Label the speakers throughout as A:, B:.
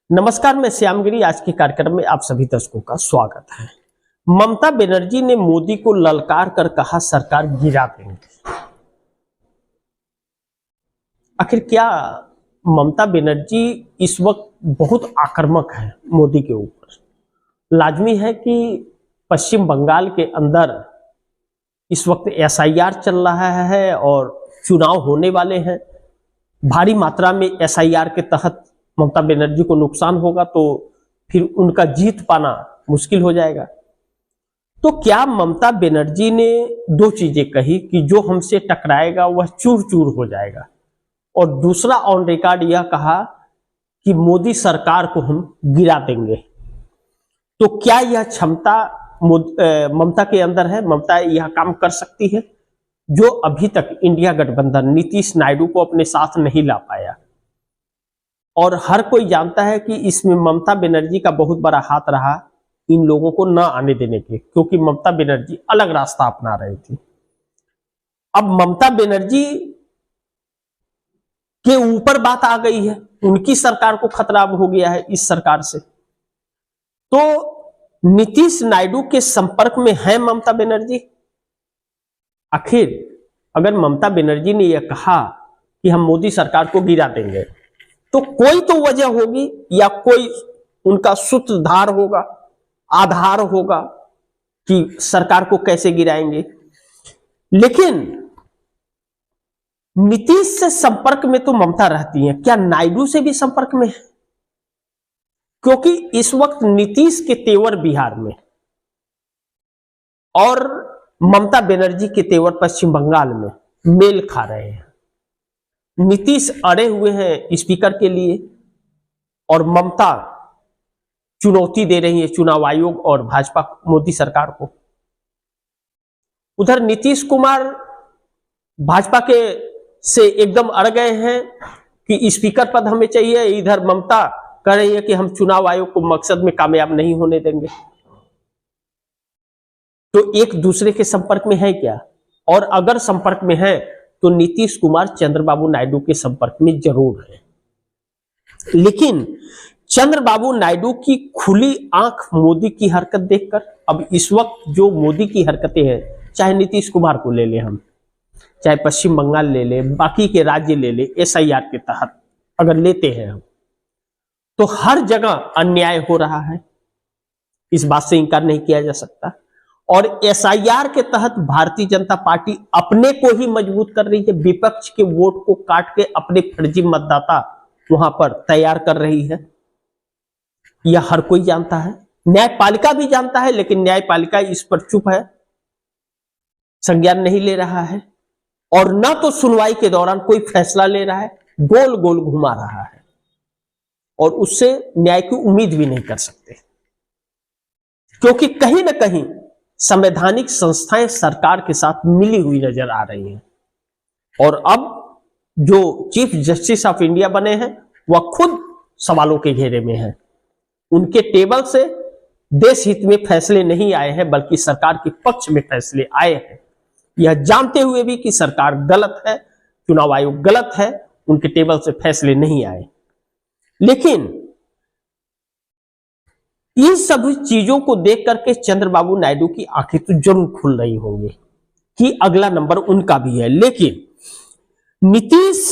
A: नमस्कार, मैं श्यामगिरी। आज के कार्यक्रम में आप सभी दर्शकों का स्वागत है। ममता बनर्जी ने मोदी को ललकार कर कहा सरकार गिरा देंगे। आखिर क्या ममता बनर्जी इस वक्त बहुत आक्रामक है मोदी के ऊपर? लाजमी है कि पश्चिम बंगाल के अंदर इस वक्त एसआईआर चल रहा है और चुनाव होने वाले हैं। भारी मात्रा में एसआईआर के तहत ममता बनर्जी को नुकसान होगा तो फिर उनका जीत पाना मुश्किल हो जाएगा। तो क्या ममता बनर्जी ने दो चीजें कही कि जो हमसे टकराएगा वह चूर चूर हो जाएगा, और दूसरा ऑन रिकॉर्ड यह कहा कि मोदी सरकार को हम गिरा देंगे। तो क्या यह क्षमता ममता के अंदर है? ममता यह काम कर सकती है जो अभी तक इंडिया गठबंधन नीतीश नायडू को अपने साथ नहीं ला पाया। और हर कोई जानता है कि इसमें ममता बनर्जी का बहुत बड़ा हाथ रहा इन लोगों को न आने देने के, क्योंकि ममता बनर्जी अलग रास्ता अपना रही थी। अब ममता बनर्जी के ऊपर बात आ गई है, उनकी सरकार को खतरा हो गया है इस सरकार से। तो नीतीश नायडू के संपर्क में है ममता बनर्जी। आखिर अगर ममता बनर्जी ने यह कहा कि हम मोदी सरकार को गिरा देंगे, तो कोई तो वजह होगी या कोई उनका सूत्रधार होगा, आधार होगा कि सरकार को कैसे गिराएंगे। लेकिन नीतीश से संपर्क में तो ममता रहती है, क्या नायडू से भी संपर्क में है? क्योंकि इस वक्त नीतीश के तेवर बिहार में और ममता बनर्जी के तेवर पश्चिम बंगाल में मेल खा रहे हैं। नीतीश अड़े हुए हैं स्पीकर के लिए और ममता चुनौती दे रही है चुनाव आयोग और भाजपा मोदी सरकार को। उधर नीतीश कुमार भाजपा के से एकदम अड़ गए हैं कि स्पीकर पद हमें चाहिए, इधर ममता कह रही है कि हम चुनाव आयोग को मकसद में कामयाब नहीं होने देंगे। तो एक दूसरे के संपर्क में है क्या? और अगर संपर्क में है तो नीतीश कुमार चंद्रबाबू नायडू के संपर्क में जरूर है। लेकिन चंद्रबाबू नायडू की खुली आंख मोदी की हरकत देखकर, अब इस वक्त जो मोदी की हरकतें हैं, चाहे नीतीश कुमार को ले ले हम, चाहे पश्चिम बंगाल ले ले, बाकी के राज्य ले ले, एसआईआर के तहत अगर लेते हैं हम, तो हर जगह अन्याय हो रहा है। इस बात से इंकार नहीं किया जा सकता। और एसआईआर के तहत भारतीय जनता पार्टी अपने को ही मजबूत कर रही है, विपक्ष के वोट को काट के अपने फर्जी मतदाता वहां पर तैयार कर रही है। यह हर कोई जानता है, न्यायपालिका भी जानता है, लेकिन न्यायपालिका इस पर चुप है, संज्ञान नहीं ले रहा है और न तो सुनवाई के दौरान कोई फैसला ले रहा है, गोल गोल घुमा रहा है और उससे न्याय की उम्मीद भी नहीं कर सकते, क्योंकि कहीं ना कहीं संवैधानिक संस्थाएं सरकार के साथ मिली हुई नजर आ रही हैं। और अब जो चीफ जस्टिस ऑफ इंडिया बने हैं वह खुद सवालों के घेरे में हैं। उनके टेबल से देश हित में फैसले नहीं आए हैं, बल्कि सरकार के पक्ष में फैसले आए हैं। यह जानते हुए भी कि सरकार गलत है, चुनाव आयोग गलत है, उनके टेबल से फैसले नहीं आए। लेकिन इन सभी चीजों को देख करके चंद्रबाबू नायडू की आंखें तो जरूर खुल रही होंगी कि अगला नंबर उनका भी है। लेकिन नीतीश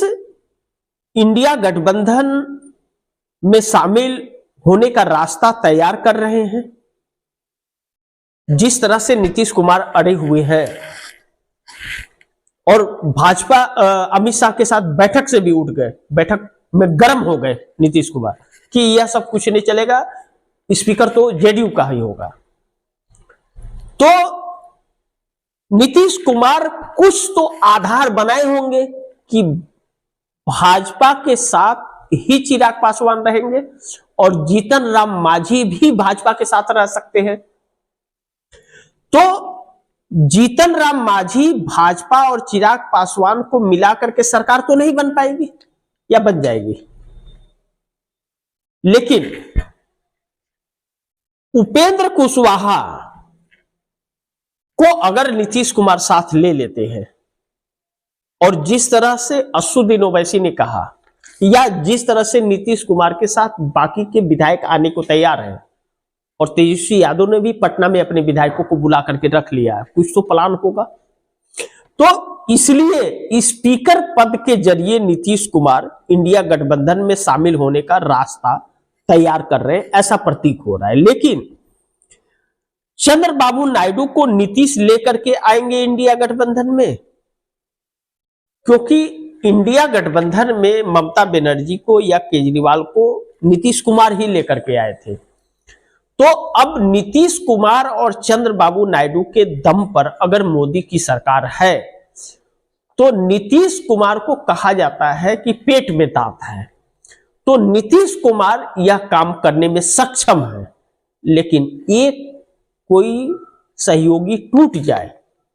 A: इंडिया गठबंधन में शामिल होने का रास्ता तैयार कर रहे हैं। जिस तरह से नीतीश कुमार अड़े हुए हैं और भाजपा अमित शाह के साथ बैठक से भी उठ गए, बैठक में गर्म हो गए नीतीश कुमार कि यह सब कुछ नहीं चलेगा, स्पीकर तो जेडीयू का ही होगा। तो नीतीश कुमार कुछ तो आधार बनाए होंगे कि भाजपा के साथ ही चिराग पासवान रहेंगे और जीतन राम मांझी भी भाजपा के साथ रह सकते हैं। तो जीतन राम मांझी भाजपा और चिराग पासवान को मिलाकर के सरकार तो नहीं बन पाएगी या बन जाएगी, लेकिन उपेंद्र कुशवाहा को अगर नीतीश कुमार साथ ले लेते हैं और जिस तरह से असदुद्दीन ओवैसी ने कहा या जिस तरह से नीतीश कुमार के साथ बाकी के विधायक आने को तैयार हैं, और तेजस्वी यादव ने भी पटना में अपने विधायकों को बुला करके रख लिया है, कुछ तो प्लान होगा। तो इसलिए स्पीकर पद के जरिए नीतीश कुमार इंडिया गठबंधन में शामिल होने का रास्ता तैयार कर रहे हैं, ऐसा प्रतीक हो रहा है। लेकिन चंद्रबाबू नायडू को नीतीश लेकर के आएंगे इंडिया गठबंधन में, क्योंकि इंडिया गठबंधन में ममता बनर्जी को या केजरीवाल को नीतीश कुमार ही लेकर के आए थे। तो अब नीतीश कुमार और चंद्रबाबू नायडू के दम पर अगर मोदी की सरकार है, तो नीतीश कुमार को कहा जाता है कि पेट में दांत है। तो नीतीश कुमार यह काम करने में सक्षम है, लेकिन एक कोई सहयोगी टूट जाए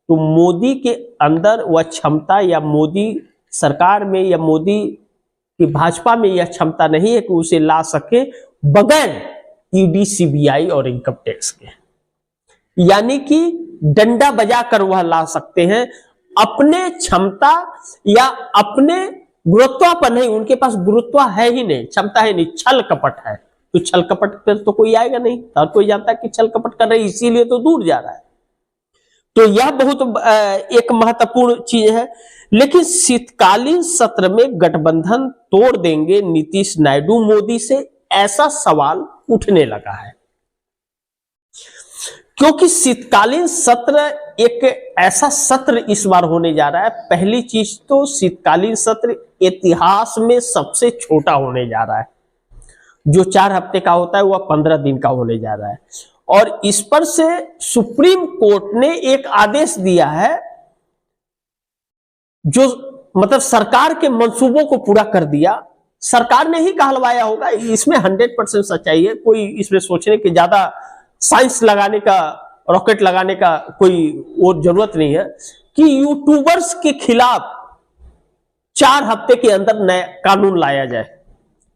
A: तो मोदी के अंदर वह क्षमता, या मोदी सरकार में या मोदी की भाजपा में यह क्षमता नहीं है कि उसे ला सके बगैर ईडी, सीबीआई और इनकम टैक्स के। यानी कि डंडा बजाकर वह ला सकते हैं, अपने क्षमता या अपने गुरुत्व पर नहीं, उनके पास गुरुत्व है ही नहीं, क्षमता है नहीं, छल कपट है। तो छल कपट पर तो कोई आएगा नहीं, हर कोई जानता है कि छल कपट कर रहे हैं, इसीलिए तो दूर जा रहा है। तो यह बहुत एक महत्वपूर्ण चीज है। लेकिन शीतकालीन सत्र में गठबंधन तोड़ देंगे नीतीश नायडू मोदी से, ऐसा सवाल उठने लगा है, क्योंकि शीतकालीन सत्र एक ऐसा सत्र इस बार होने जा रहा है। पहली चीज तो शीतकालीन सत्र इतिहास में सबसे छोटा होने जा रहा है। जो 4 हफ्ते का होता है वह 15 दिन का होने जा रहा है, और इस पर से सुप्रीम कोर्ट ने एक आदेश दिया है जो मतलब सरकार के मंसूबों को पूरा कर दिया। सरकार ने ही कहलवाया होगा, इसमें 100% सच्चाई है। कोई इसमें सोचने की ज्यादा साइंस लगाने का, रॉकेट लगाने का कोई और जरूरत नहीं है कि यूट्यूबर्स के खिलाफ 4 हफ्ते के अंदर नया कानून लाया जाए।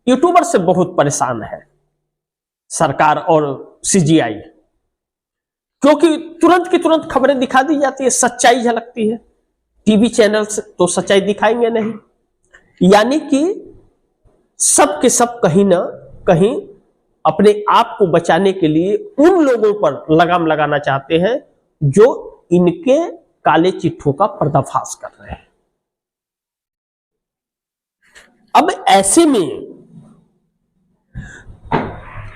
A: यूट्यूबर से बहुत परेशान है सरकार और सीजीआई, क्योंकि तुरंत की तुरंत खबरें दिखा दी जाती है, सच्चाई झलकती है। टीवी चैनल्स तो सच्चाई दिखाएंगे नहीं। यानी कि सब के सब कहीं ना कहीं अपने आप को बचाने के लिए उन लोगों पर लगाम लगाना चाहते हैं जो इनके काले चिट्ठों का पर्दाफाश कर रहे हैं। अब ऐसे में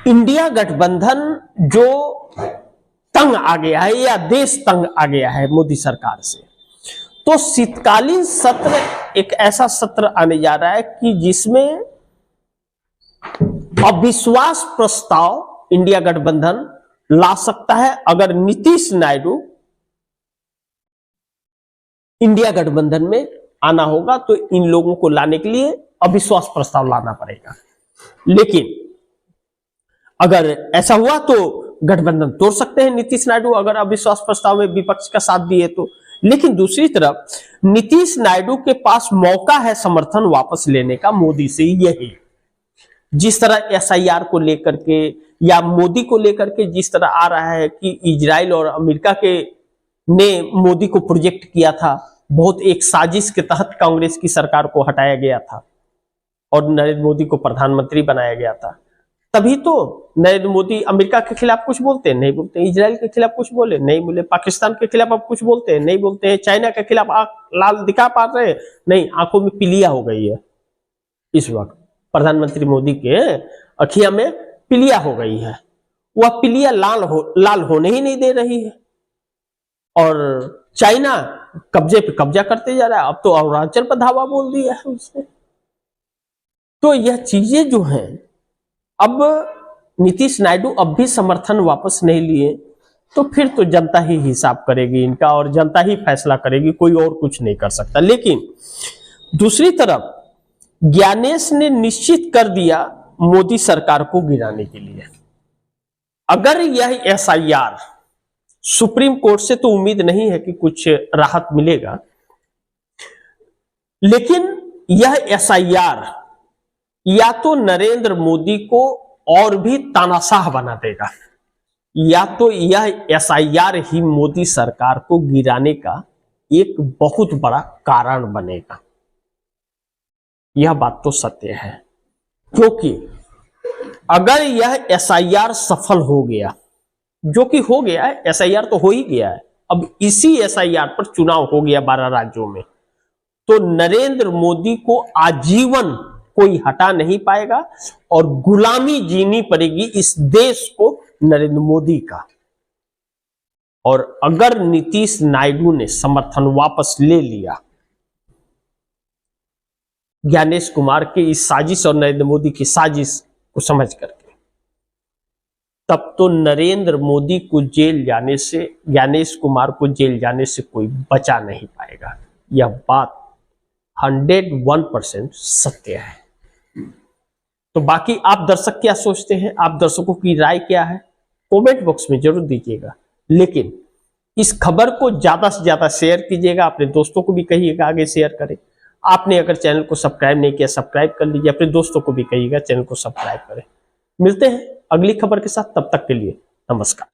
A: इंडिया गठबंधन जो तंग आ गया है, या देश तंग आ गया है मोदी सरकार से, तो शीतकालीन सत्र एक ऐसा सत्र आने जा रहा है कि जिसमें अविश्वास प्रस्ताव इंडिया गठबंधन ला सकता है। अगर नीतीश नायडू इंडिया गठबंधन में आना होगा तो इन लोगों को लाने के लिए अविश्वास प्रस्ताव लाना पड़ेगा। लेकिन अगर ऐसा हुआ तो गठबंधन तोड़ सकते हैं नीतीश नायडू, अगर अविश्वास प्रस्ताव में विपक्ष का साथ दिए तो। लेकिन दूसरी तरफ नीतीश नायडू के पास मौका है समर्थन वापस लेने का मोदी से। यही जिस तरह एसआईआर को लेकर के या मोदी को लेकर के जिस तरह आ रहा है कि इजराइल और अमेरिका के ने मोदी को प्रोजेक्ट किया था, बहुत एक साजिश के तहत कांग्रेस की सरकार को हटाया गया था और नरेंद्र मोदी को प्रधानमंत्री बनाया गया था। तभी तो नरेंद्र मोदी अमेरिका के खिलाफ कुछ बोलते हैं, नहीं बोलते, इजराइल के खिलाफ कुछ बोले, नहीं बोले, पाकिस्तान के खिलाफ अब कुछ बोलते हैं, नहीं बोलते हैं, चाइना के खिलाफ आंख लाल दिखा पा रहे हैं, नहीं, आंखों में पीलिया हो गई है। इस वक्त प्रधानमंत्री मोदी के अखिया में पीलिया हो गई है, वह पीलिया लाल होने ही नहीं दे रही है। और चाइना कब्जे पे कब्जा करते जा रहा है, अब तो अरुणाचल पर धावा बोल दिया है उसने। तो यह चीजें जो हैं, अब नीतीश नायडू अब भी समर्थन वापस नहीं लिए तो फिर तो जनता ही हिसाब करेगी इनका और जनता ही फैसला करेगी, कोई और कुछ नहीं कर सकता। लेकिन दूसरी तरफ ज्ञानेश ने निश्चित कर दिया मोदी सरकार को गिराने के लिए। अगर यह एसआईआर, सुप्रीम कोर्ट से तो उम्मीद नहीं है कि कुछ राहत मिलेगा, लेकिन यह एसआईआर या तो नरेंद्र मोदी को और भी तानाशाह बना देगा, या तो यह एसआईआर ही मोदी सरकार को गिराने का एक बहुत बड़ा कारण बनेगा। यह बात तो सत्य है, क्योंकि अगर यह एसआईआर सफल हो गया, जो कि हो गया है, एसआईआर तो हो ही गया है, अब इसी एसआईआर पर चुनाव हो गया 12 राज्यों में, तो नरेंद्र मोदी को आजीवन कोई हटा नहीं पाएगा और गुलामी जीनी पड़ेगी इस देश को नरेंद्र मोदी का। और अगर नीतीश नायडू ने समर्थन वापस ले लिया ज्ञानेश कुमार की इस साजिश और नरेंद्र मोदी की साजिश को समझ करके, तब तो नरेंद्र मोदी को जेल जाने से, ज्ञानेश कुमार को जेल जाने से कोई बचा नहीं पाएगा। यह बात 101% सत्य है। तो बाकी आप दर्शक क्या सोचते हैं, आप दर्शकों की राय क्या है, कमेंट बॉक्स में जरूर दीजिएगा। लेकिन इस खबर को ज्यादा से ज्यादा शेयर कीजिएगा, अपने दोस्तों को भी कहिएगा आगे शेयर करें। आपने अगर चैनल को सब्सक्राइब नहीं किया, सब्सक्राइब कर लीजिए, अपने दोस्तों को भी कहिएगा चैनल को सब्सक्राइब करें। मिलते हैं अगली खबर के साथ, तब तक के लिए नमस्कार।